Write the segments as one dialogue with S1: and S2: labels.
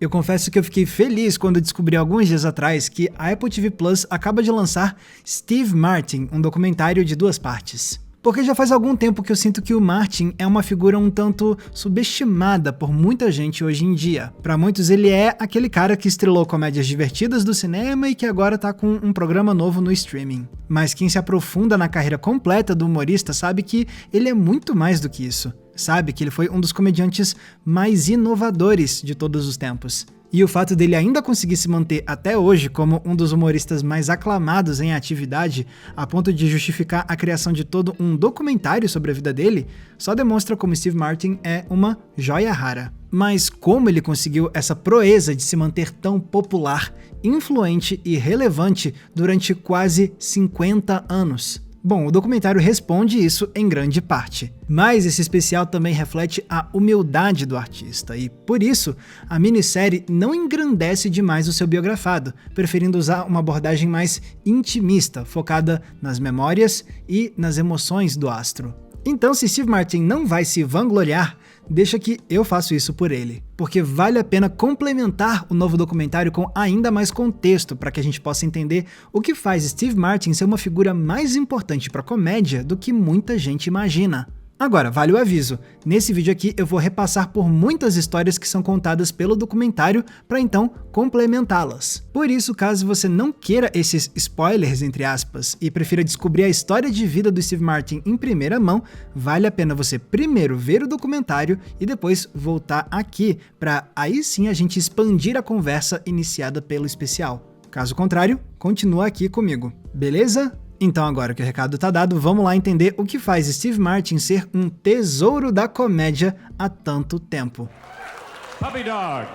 S1: Eu confesso que eu fiquei feliz quando descobri alguns dias atrás que a Apple TV Plus acaba de lançar Steve Martin, um documentário de 2 partes. Porque já faz algum tempo que eu sinto que o Martin é uma figura um tanto subestimada por muita gente hoje em dia. Para muitos ele é aquele cara que estrelou comédias divertidas do cinema e que agora tá com um programa novo no streaming. Mas quem se aprofunda na carreira completa do humorista sabe que ele é muito mais do que isso. Sabe que ele foi um dos comediantes mais inovadores de todos os tempos. E o fato dele ainda conseguir se manter até hoje como um dos humoristas mais aclamados em atividade, a ponto de justificar a criação de todo um documentário sobre a vida dele, só demonstra como Steve Martin é uma joia rara. Mas como ele conseguiu essa proeza de se manter tão popular, influente e relevante durante quase 50 anos? Bom, o documentário responde isso em grande parte. Mas esse especial também reflete a humildade do artista e, por isso, a minissérie não engrandece demais o seu biografado, preferindo usar uma abordagem mais intimista, focada nas memórias e nas emoções do astro. Então, se Steve Martin não vai se vangloriar, deixa que eu faço isso por ele, porque vale a pena complementar o novo documentário com ainda mais contexto para que a gente possa entender o que faz Steve Martin ser uma figura mais importante para a comédia do que muita gente imagina. Agora, vale o aviso, nesse vídeo aqui eu vou repassar por muitas histórias que são contadas pelo documentário para então complementá-las. Por isso, caso você não queira esses spoilers, entre aspas, e prefira descobrir a história de vida do Steve Martin em primeira mão, vale a pena você primeiro ver o documentário e depois voltar aqui para aí sim a gente expandir a conversa iniciada pelo especial. Caso contrário, continua aqui comigo, beleza? Então agora que o recado tá dado, vamos lá entender o que faz Steve Martin ser um tesouro da comédia há tanto tempo. Puppy Dog.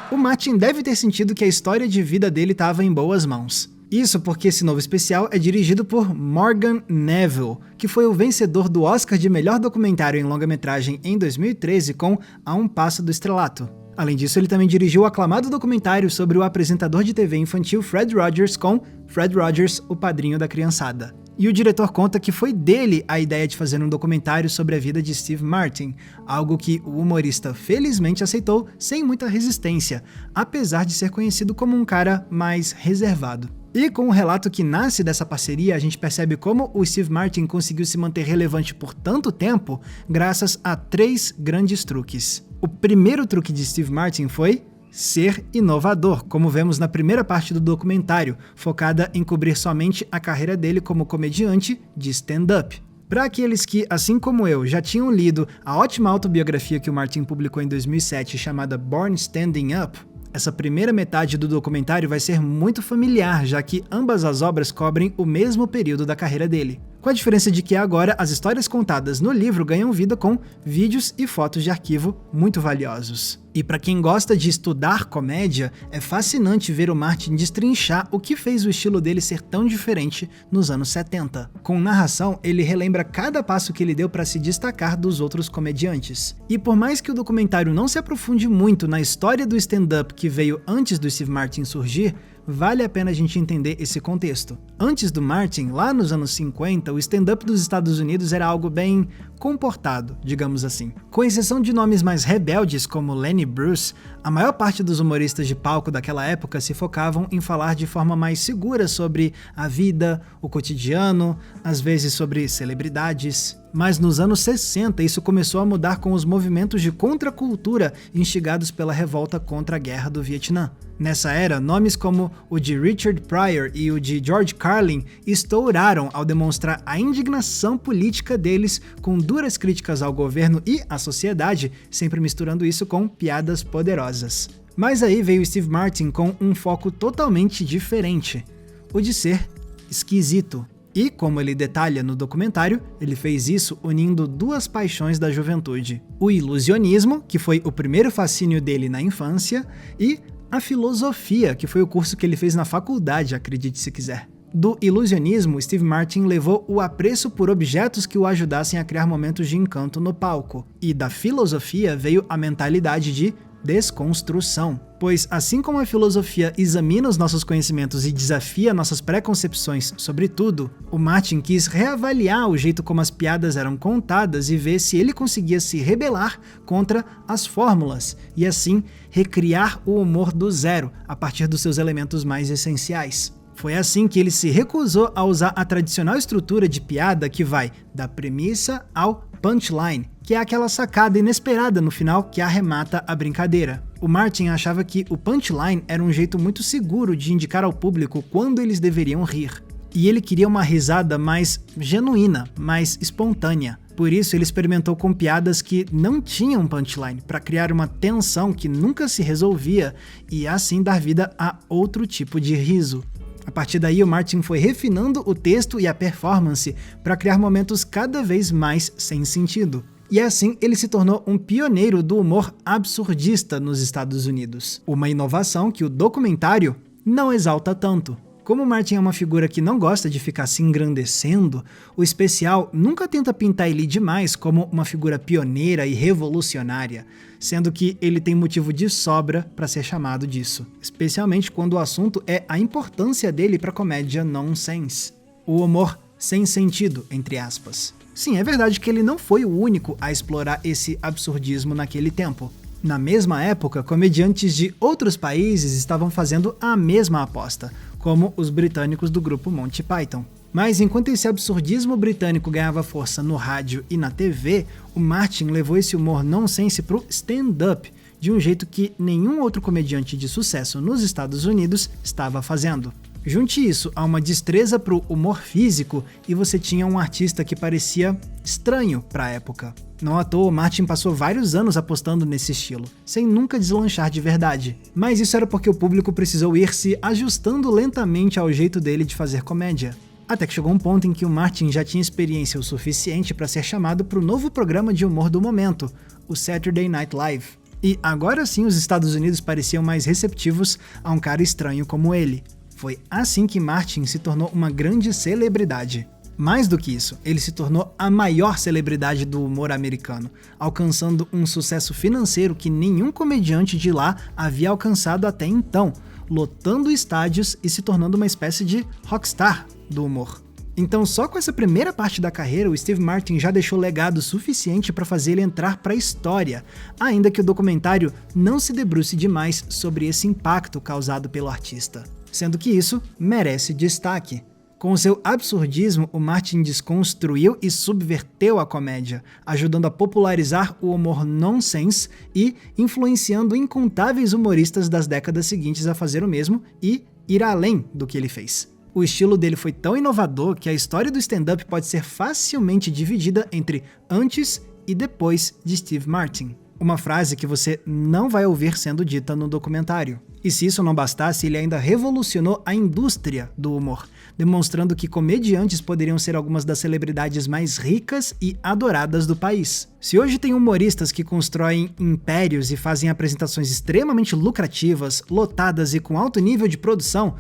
S1: O Martin deve ter sentido que a história de vida dele estava em boas mãos. Isso porque esse novo especial é dirigido por Morgan Neville, que foi o vencedor do Oscar de melhor documentário em longa-metragem em 2013 com A Um Passo do Estrelato. Além disso, ele também dirigiu o aclamado documentário sobre o apresentador de TV infantil Fred Rogers com Fred Rogers, o Padrinho da Criançada. E o diretor conta que foi dele a ideia de fazer um documentário sobre a vida de Steve Martin, algo que o humorista felizmente aceitou sem muita resistência, apesar de ser conhecido como um cara mais reservado. E com o relato que nasce dessa parceria, a gente percebe como o Steve Martin conseguiu se manter relevante por tanto tempo graças a 3 grandes truques. O primeiro truque de Steve Martin foi ser inovador, como vemos na primeira parte do documentário, focada em cobrir somente a carreira dele como comediante de stand-up. Para aqueles que, assim como eu, já tinham lido a ótima autobiografia que o Martin publicou em 2007 chamada Born Standing Up, essa primeira metade do documentário vai ser muito familiar, já que ambas as obras cobrem o mesmo período da carreira dele. Com a diferença de que agora as histórias contadas no livro ganham vida com vídeos e fotos de arquivo muito valiosos. E para quem gosta de estudar comédia, é fascinante ver o Martin destrinchar o que fez o estilo dele ser tão diferente nos anos 70. Com narração, ele relembra cada passo que ele deu para se destacar dos outros comediantes. E por mais que o documentário não se aprofunde muito na história do stand-up que veio antes do Steve Martin surgir, vale a pena a gente entender esse contexto. Antes do Martin, lá nos anos 50, o stand-up dos Estados Unidos era algo bem comportado, digamos assim. Com exceção de nomes mais rebeldes como Lenny Bruce, a maior parte dos humoristas de palco daquela época se focavam em falar de forma mais segura sobre a vida, o cotidiano, às vezes sobre celebridades. Mas nos anos 60 isso começou a mudar com os movimentos de contracultura instigados pela revolta contra a Guerra do Vietnã. Nessa era, nomes como o de Richard Pryor e o de George Carlin estouraram ao demonstrar a indignação política deles com duras críticas ao governo e à sociedade, sempre misturando isso com piadas poderosas. Mas aí veio Steve Martin com um foco totalmente diferente, o de ser esquisito. E, como ele detalha no documentário, ele fez isso unindo 2 paixões da juventude. O ilusionismo, que foi o primeiro fascínio dele na infância, e a filosofia, que foi o curso que ele fez na faculdade, acredite se quiser. Do ilusionismo, Steve Martin levou o apreço por objetos que o ajudassem a criar momentos de encanto no palco. E da filosofia veio a mentalidade de desconstrução. Pois, assim como a filosofia examina os nossos conhecimentos e desafia nossas preconcepções sobre tudo, o Martin quis reavaliar o jeito como as piadas eram contadas e ver se ele conseguia se rebelar contra as fórmulas, e assim recriar o humor do zero, a partir dos seus elementos mais essenciais. Foi assim que ele se recusou a usar a tradicional estrutura de piada que vai da premissa ao punchline, que é aquela sacada inesperada no final que arremata a brincadeira. O Martin achava que o punchline era um jeito muito seguro de indicar ao público quando eles deveriam rir. E ele queria uma risada mais genuína, mais espontânea. Por isso ele experimentou com piadas que não tinham punchline, para criar uma tensão que nunca se resolvia e assim dar vida a outro tipo de riso. A partir daí, o Martin foi refinando o texto e a performance para criar momentos cada vez mais sem sentido. E assim, ele se tornou um pioneiro do humor absurdista nos Estados Unidos. Uma inovação que o documentário não exalta tanto. Como o Martin é uma figura que não gosta de ficar se engrandecendo, o especial nunca tenta pintar ele demais como uma figura pioneira e revolucionária, sendo que ele tem motivo de sobra para ser chamado disso, especialmente quando o assunto é a importância dele para a comédia nonsense. O humor sem sentido, entre aspas. Sim, é verdade que ele não foi o único a explorar esse absurdismo naquele tempo. Na mesma época, comediantes de outros países estavam fazendo a mesma aposta, como os britânicos do grupo Monty Python. Mas enquanto esse absurdismo britânico ganhava força no rádio e na TV, o Martin levou esse humor nonsense pro stand-up, de um jeito que nenhum outro comediante de sucesso nos Estados Unidos estava fazendo. Junte isso a uma destreza pro humor físico e você tinha um artista que parecia estranho para a época. Não à toa, Martin passou vários anos apostando nesse estilo, sem nunca deslanchar de verdade. Mas isso era porque o público precisou ir se ajustando lentamente ao jeito dele de fazer comédia. Até que chegou um ponto em que o Martin já tinha experiência o suficiente para ser chamado para o novo programa de humor do momento, o Saturday Night Live. E agora sim os Estados Unidos pareciam mais receptivos a um cara estranho como ele. Foi assim que Martin se tornou uma grande celebridade. Mais do que isso, ele se tornou a maior celebridade do humor americano, alcançando um sucesso financeiro que nenhum comediante de lá havia alcançado até então, lotando estádios e se tornando uma espécie de rockstar do humor. Então, só com essa primeira parte da carreira, o Steve Martin já deixou legado suficiente para fazer ele entrar para a história, ainda que o documentário não se debruce demais sobre esse impacto causado pelo artista. Sendo que isso merece destaque. Com seu absurdismo, o Martin desconstruiu e subverteu a comédia, ajudando a popularizar o humor nonsense e influenciando incontáveis humoristas das décadas seguintes a fazer o mesmo e ir além do que ele fez. O estilo dele foi tão inovador que a história do stand-up pode ser facilmente dividida entre antes e depois de Steve Martin. Uma frase que você não vai ouvir sendo dita no documentário. E se isso não bastasse, ele ainda revolucionou a indústria do humor, demonstrando que comediantes poderiam ser algumas das celebridades mais ricas e adoradas do país. Se hoje tem humoristas que constroem impérios e fazem apresentações extremamente lucrativas, lotadas e com alto nível de produção,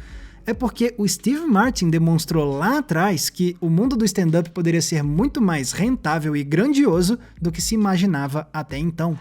S1: é porque o Steve Martin demonstrou lá atrás que o mundo do stand-up poderia ser muito mais rentável e grandioso do que se imaginava até então.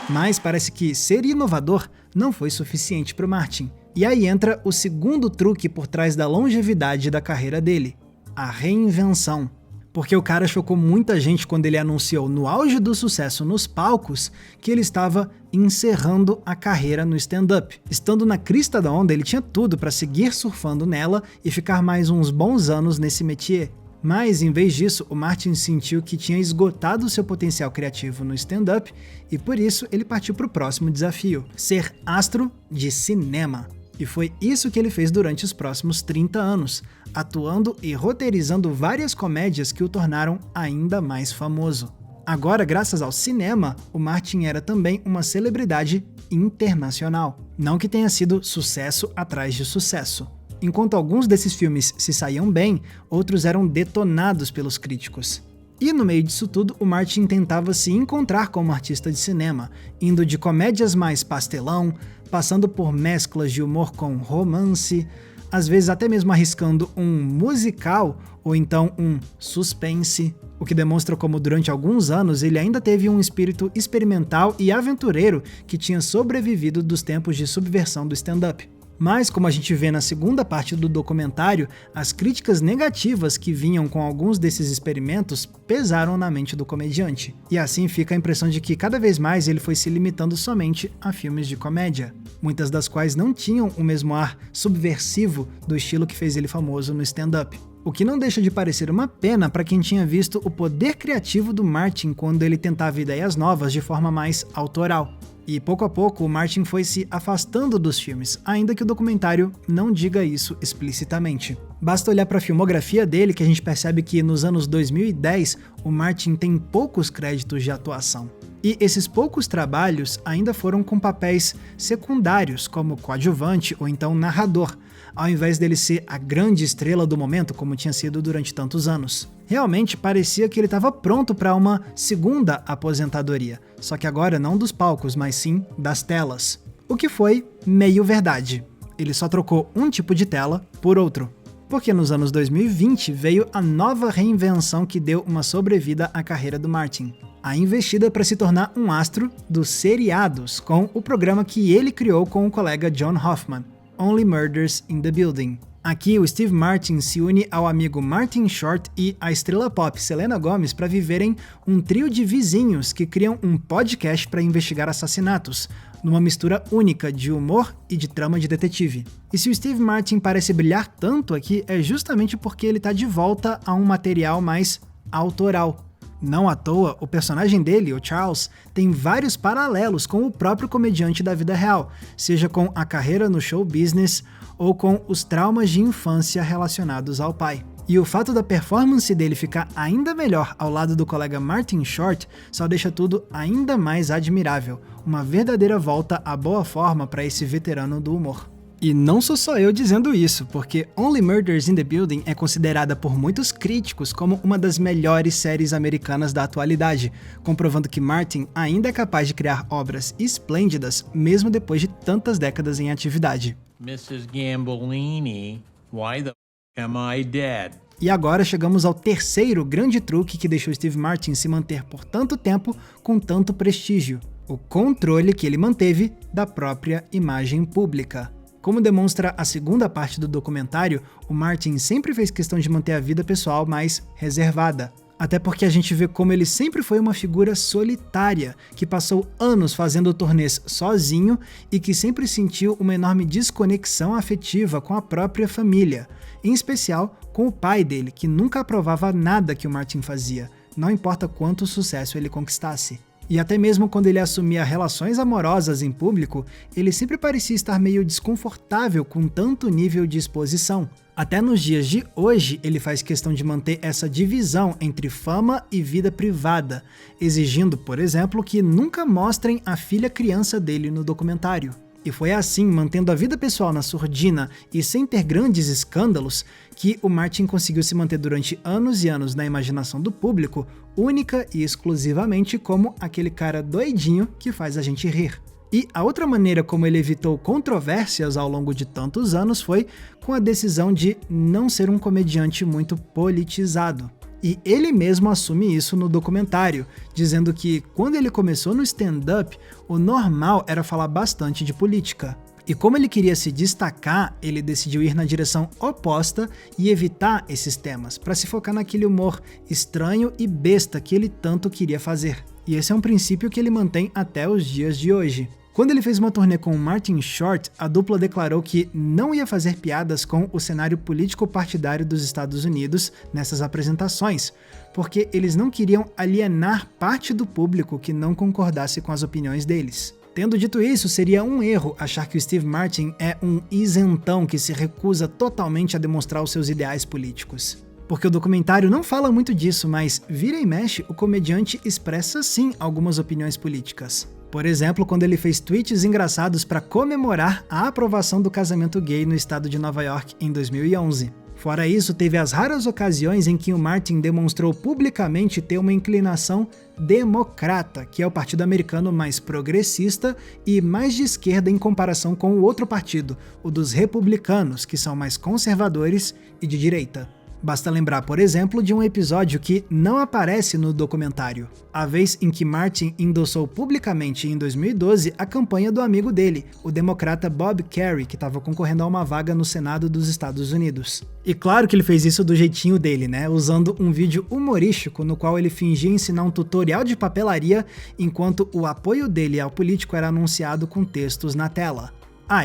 S1: Mas parece que ser inovador não foi suficiente para o Martin. E aí entra o segundo truque por trás da longevidade da carreira dele: a reinvenção. Porque o cara chocou muita gente quando ele anunciou, no auge do sucesso nos palcos, que ele estava encerrando a carreira no stand-up. Estando na crista da onda, ele tinha tudo para seguir surfando nela e ficar mais uns bons anos nesse métier. Mas, em vez disso, o Martin sentiu que tinha esgotado seu potencial criativo no stand-up e, por isso, ele partiu para o próximo desafio: ser astro de cinema. E foi isso que ele fez durante os próximos 30 anos, atuando e roteirizando várias comédias que o tornaram ainda mais famoso. Agora, graças ao cinema, o Martin era também uma celebridade internacional. Não que tenha sido sucesso atrás de sucesso. Enquanto alguns desses filmes se saíam bem, outros eram detonados pelos críticos. E no meio disso tudo, o Martin tentava se encontrar como artista de cinema, indo de comédias mais pastelão, passando por mesclas de humor com romance, às vezes até mesmo arriscando um musical ou então um suspense. o que demonstra como durante alguns anos ele ainda teve um espírito experimental e aventureiro que tinha sobrevivido dos tempos de subversão do stand-up. Mas, como a gente vê na segunda parte do documentário, as críticas negativas que vinham com alguns desses experimentos pesaram na mente do comediante. E assim fica a impressão de que cada vez mais ele foi se limitando somente a filmes de comédia, muitas das quais não tinham o mesmo ar subversivo do estilo que fez ele famoso no stand-up. O que não deixa de parecer uma pena para quem tinha visto o poder criativo do Martin quando ele tentava ideias novas de forma mais autoral. E pouco a pouco o Martin foi se afastando dos filmes, ainda que o documentário não diga isso explicitamente. Basta olhar para a filmografia dele que a gente percebe que nos anos 2010 o Martin tem poucos créditos de atuação. E esses poucos trabalhos ainda foram com papéis secundários, como coadjuvante ou então narrador, ao invés dele ser a grande estrela do momento como tinha sido durante tantos anos. Realmente parecia que ele estava pronto para uma segunda aposentadoria, só que agora não dos palcos, mas sim das telas. O que foi meio verdade. Ele só trocou um tipo de tela por outro. Porque nos anos 2020 veio a nova reinvenção que deu uma sobrevida à carreira do Martin. A investida para se tornar um astro dos seriados, com o programa que ele criou com o colega John Hoffman, Only Murders in the Building. Aqui, o Steve Martin se une ao amigo Martin Short e à estrela pop Selena Gomez para viverem um trio de vizinhos que criam um podcast para investigar assassinatos, numa mistura única de humor e de trama de detetive. E se o Steve Martin parece brilhar tanto aqui, é justamente porque ele está de volta a um material mais autoral. Não à toa, o personagem dele, o Charles, tem vários paralelos com o próprio comediante da vida real, seja com a carreira no show business ou com os traumas de infância relacionados ao pai. E o fato da performance dele ficar ainda melhor ao lado do colega Martin Short só deixa tudo ainda mais admirável, uma verdadeira volta à boa forma para esse veterano do humor. E não sou só eu dizendo isso, porque Only Murders in the Building é considerada por muitos críticos como uma das melhores séries americanas da atualidade, comprovando que Martin ainda é capaz de criar obras esplêndidas mesmo depois de tantas décadas em atividade.
S2: Mrs. Gambolini, why the f am I dead?
S1: E agora chegamos ao terceiro grande truque que deixou Steve Martin se manter por tanto tempo com tanto prestígio: o controle que ele manteve da própria imagem pública. Como demonstra a segunda parte do documentário, o Martin sempre fez questão de manter a vida pessoal mais reservada. Até porque a gente vê como ele sempre foi uma figura solitária, que passou anos fazendo turnês sozinho e que sempre sentiu uma enorme desconexão afetiva com a própria família, em especial com o pai dele, que nunca aprovava nada que o Martin fazia, não importa quanto sucesso ele conquistasse. E até mesmo quando ele assumia relações amorosas em público, ele sempre parecia estar meio desconfortável com tanto nível de exposição. Até nos dias de hoje, ele faz questão de manter essa divisão entre fama e vida privada, exigindo, por exemplo, que nunca mostrem a filha criança dele no documentário. E foi assim, mantendo a vida pessoal na surdina e sem ter grandes escândalos, que o Martin conseguiu se manter durante anos e anos na imaginação do público, única e exclusivamente como aquele cara doidinho que faz a gente rir. E a outra maneira como ele evitou controvérsias ao longo de tantos anos foi com a decisão de não ser um comediante muito politizado. E ele mesmo assume isso no documentário, dizendo que quando ele começou no stand-up, o normal era falar bastante de política. E como ele queria se destacar, ele decidiu ir na direção oposta e evitar esses temas, para se focar naquele humor estranho e besta que ele tanto queria fazer. E esse é um princípio que ele mantém até os dias de hoje. Quando ele fez uma turnê com o Martin Short, a dupla declarou que não ia fazer piadas com o cenário político-partidário dos Estados Unidos nessas apresentações, porque eles não queriam alienar parte do público que não concordasse com as opiniões deles. Tendo dito isso, seria um erro achar que o Steve Martin é um isentão que se recusa totalmente a demonstrar os seus ideais políticos. Porque o documentário não fala muito disso, mas vira e mexe, o comediante expressa sim algumas opiniões políticas. Por exemplo, quando ele fez tweets engraçados para comemorar a aprovação do casamento gay no estado de Nova York em 2011. Fora isso, teve as raras ocasiões em que o Martin demonstrou publicamente ter uma inclinação democrata, que é o partido americano mais progressista e mais de esquerda em comparação com o outro partido, o dos republicanos, que são mais conservadores e de direita. Basta lembrar, por exemplo, de um episódio que não aparece no documentário, a vez em que Martin endossou publicamente em 2012 a campanha do amigo dele, o democrata Bob Kerrey, que estava concorrendo a uma vaga no Senado dos Estados Unidos. E claro que ele fez isso do jeitinho dele, né? Usando um vídeo humorístico no qual ele fingia ensinar um tutorial de papelaria enquanto o apoio dele ao político era anunciado com textos na tela.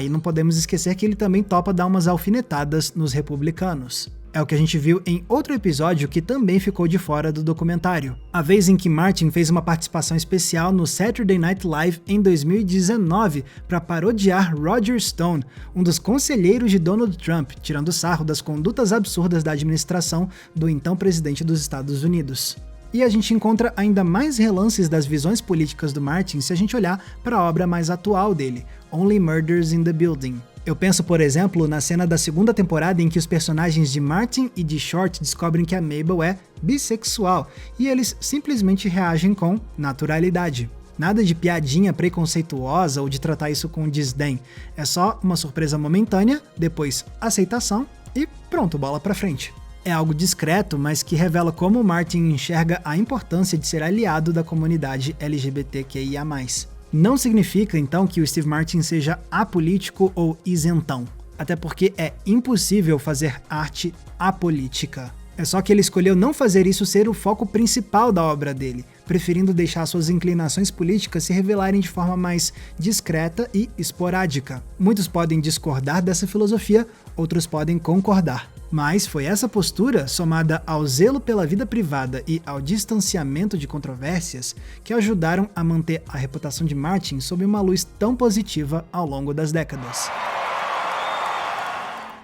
S1: E não podemos esquecer que ele também topa dar umas alfinetadas nos republicanos. É o que a gente viu em outro episódio que também ficou de fora do documentário. A vez em que Martin fez uma participação especial no Saturday Night Live em 2019 para parodiar Roger Stone, um dos conselheiros de Donald Trump, tirando sarro das condutas absurdas da administração do então presidente dos Estados Unidos. E a gente encontra ainda mais relances das visões políticas do Martin se a gente olhar para a obra mais atual dele, Only Murders in the Building. Eu penso, por exemplo, na cena da segunda temporada em que os personagens de Martin e de Short descobrem que a Mabel é bissexual, e eles simplesmente reagem com naturalidade. Nada de piadinha preconceituosa ou de tratar isso com desdém. É só uma surpresa momentânea, depois aceitação e pronto, bola pra frente. É algo discreto, mas que revela como Martin enxerga a importância de ser aliado da comunidade LGBTQIA+. Não significa, então, que o Steve Martin seja apolítico ou isentão, até porque é impossível fazer arte apolítica. É só que ele escolheu não fazer isso ser o foco principal da obra dele, preferindo deixar suas inclinações políticas se revelarem de forma mais discreta e esporádica. Muitos podem discordar dessa filosofia, outros podem concordar. Mas foi essa postura, somada ao zelo pela vida privada e ao distanciamento de controvérsias, que ajudaram a manter a reputação de Martin sob uma luz tão positiva ao longo das décadas.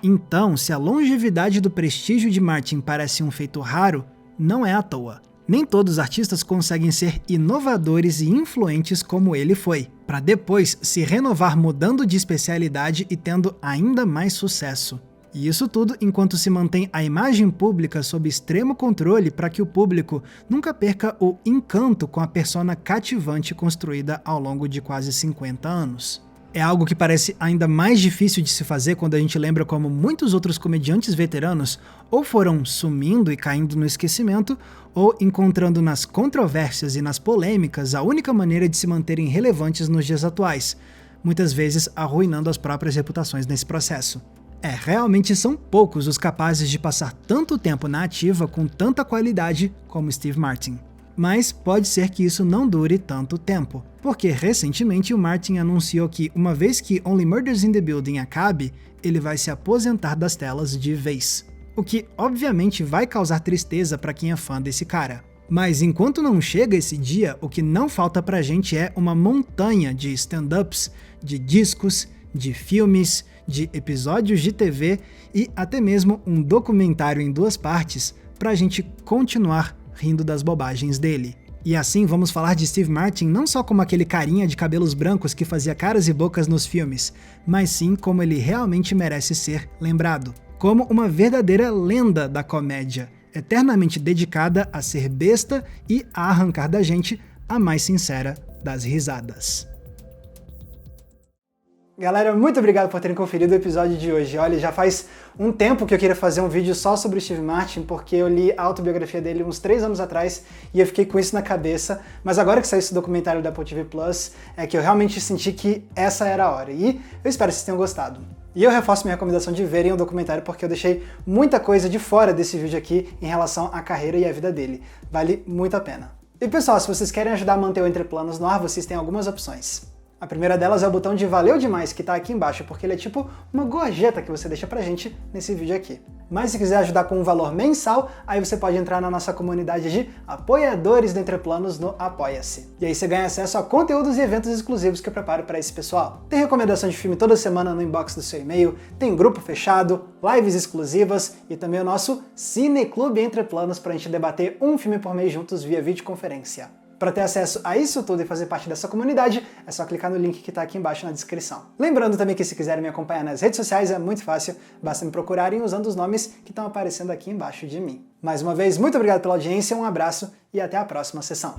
S1: Então, se a longevidade do prestígio de Martin parece um feito raro, não é à toa. Nem todos os artistas conseguem ser inovadores e influentes como ele foi, para depois se renovar mudando de especialidade e tendo ainda mais sucesso. E isso tudo enquanto se mantém a imagem pública sob extremo controle para que o público nunca perca o encanto com a persona cativante construída ao longo de quase 50 anos. É algo que parece ainda mais difícil de se fazer quando a gente lembra como muitos outros comediantes veteranos ou foram sumindo e caindo no esquecimento, ou encontrando nas controvérsias e nas polêmicas a única maneira de se manterem relevantes nos dias atuais, muitas vezes arruinando as próprias reputações nesse processo. Realmente são poucos os capazes de passar tanto tempo na ativa com tanta qualidade como Steve Martin. Mas pode ser que isso não dure tanto tempo, porque recentemente o Martin anunciou que, uma vez que Only Murders in the Building acabe, ele vai se aposentar das telas de vez. O que obviamente vai causar tristeza para quem é fã desse cara. Mas enquanto não chega esse dia, o que não falta pra gente é uma montanha de stand-ups, de discos, de filmes, de episódios de TV e até mesmo um documentário em 2 partes pra gente continuar rindo das bobagens dele. E assim vamos falar de Steve Martin não só como aquele carinha de cabelos brancos que fazia caras e bocas nos filmes, mas sim como ele realmente merece ser lembrado. Como uma verdadeira lenda da comédia, eternamente dedicada a ser besta e a arrancar da gente a mais sincera das risadas. Galera, muito obrigado por terem conferido o episódio de hoje. Olha, já faz um tempo que eu queria fazer um vídeo só sobre o Steve Martin, porque eu li a autobiografia dele uns 3 anos atrás e eu fiquei com isso na cabeça, mas agora que saiu esse documentário da Apple TV Plus, é que eu realmente senti que essa era a hora, e eu espero que vocês tenham gostado. E eu reforço minha recomendação de verem o documentário porque eu deixei muita coisa de fora desse vídeo aqui em relação à carreira e à vida dele. Vale muito a pena. E pessoal, se vocês querem ajudar a manter o Entre Planos no ar, vocês têm algumas opções. A primeira delas é o botão de valeu demais que tá aqui embaixo, porque ele é tipo uma gorjeta que você deixa pra gente nesse vídeo aqui. Mas se quiser ajudar com um valor mensal, aí você pode entrar na nossa comunidade de apoiadores do Entre Planos no Apoia-se. E aí você ganha acesso a conteúdos e eventos exclusivos que eu preparo para esse pessoal. Tem recomendação de filme toda semana no inbox do seu e-mail, tem grupo fechado, lives exclusivas e também o nosso Cineclube Entre Planos pra gente debater um filme por mês juntos via videoconferência. Para ter acesso a isso tudo e fazer parte dessa comunidade, é só clicar no link que está aqui embaixo na descrição. Lembrando também que se quiserem me acompanhar nas redes sociais é muito fácil, basta me procurarem usando os nomes que estão aparecendo aqui embaixo de mim. Mais uma vez, muito obrigado pela audiência, um abraço e até a próxima sessão.